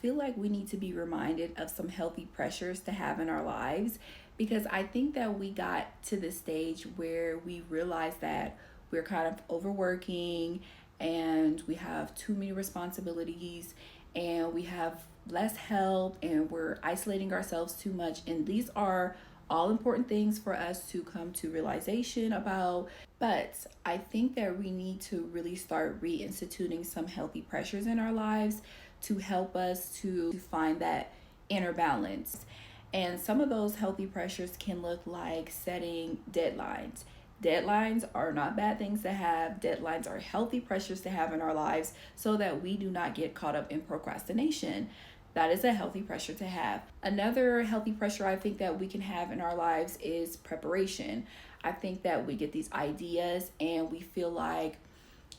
feel like we need to be reminded of some healthy pressures to have in our lives, because I think that we got to the stage where we realize that we're kind of overworking and we have too many responsibilities and we have less help and we're isolating ourselves too much. And these are all important things for us to come to realization about. But I think that we need to really start reinstituting some healthy pressures in our lives to help us to find that inner balance. And some of those healthy pressures can look like setting deadlines. Deadlines are not bad things to have. Deadlines are healthy pressures to have in our lives so that we do not get caught up in procrastination. That is a healthy pressure to have. Another healthy pressure I think that we can have in our lives is preparation. I think that we get these ideas and we feel like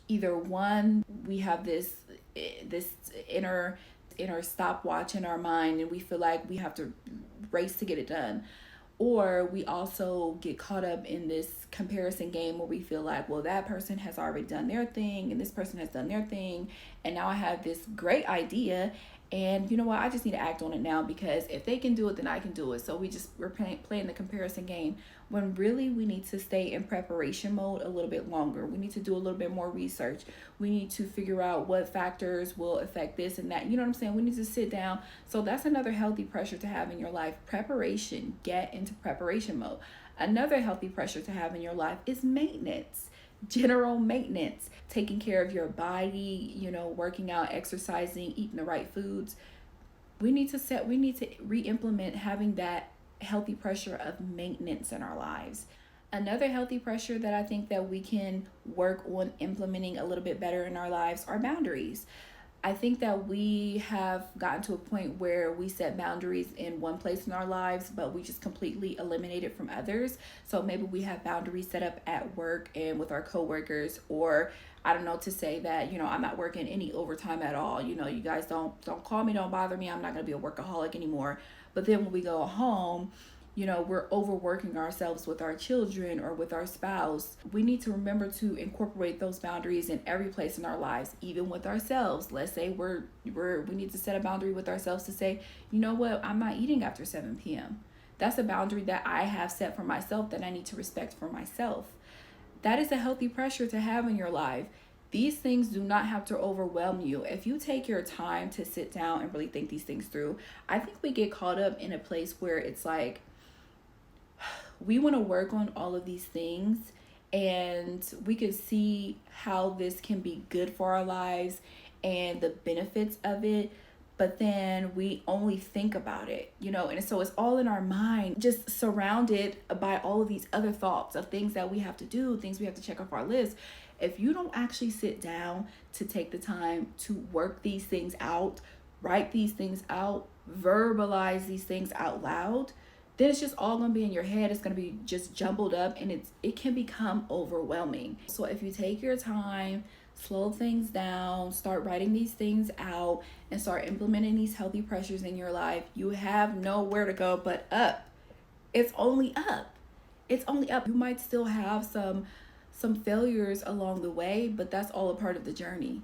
either one, we have this inner stopwatch in our mind and we feel like we have to race to get it done, or we also get caught up in this comparison game where we feel like, well, that person has already done their thing and this person has done their thing, and now I have this great idea, and you know what, I just need to act on it now because if they can do it then I can do it. So we're playing the comparison game, when really we need to stay in preparation mode a little bit longer. We need to do a little bit more research. We need to figure out what factors will affect this and that. You know what I'm saying? We need to sit down. So that's another healthy pressure to have in your life. Preparation. Get into preparation mode. Another healthy pressure to have in your life is maintenance. General maintenance, taking care of your body, working out, exercising, eating the right foods. We need to re-implement having that healthy pressure of maintenance in our lives. Another healthy pressure that I think that we can work on implementing a little bit better in our lives are boundaries. I think that we have gotten to a point where we set boundaries in one place in our lives, but we just completely eliminate it from others. So maybe we have boundaries set up at work and with our coworkers, or I don't know, to say that, I'm not working any overtime at all. You guys don't call me, don't bother me. I'm not going to be a workaholic anymore. But then when we go home, we're overworking ourselves with our children or with our spouse. We need to remember to incorporate those boundaries in every place in our lives, even with ourselves. Let's say we need to set a boundary with ourselves to say, you know what, I'm not eating after 7 p.m. That's a boundary that I have set for myself that I need to respect for myself. That is a healthy pressure to have in your life. These things do not have to overwhelm you. If you take your time to sit down and really think these things through, I think we get caught up in a place where it's like, we want to work on all of these things and we can see how this can be good for our lives and the benefits of it, but then we only think about it, and so it's all in our mind, just surrounded by all of these other thoughts of things that we have to do, things we have to check off our list. If you don't actually sit down to take the time to work these things out, write these things out, verbalize these things out loud, then it's just all going to be in your head. It's going to be just jumbled up and it can become overwhelming. So if you take your time, slow things down, start writing these things out, and start implementing these healthy pressures in your life, you have nowhere to go but up. It's only up. It's only up. You might still have some failures along the way, but that's all a part of the journey.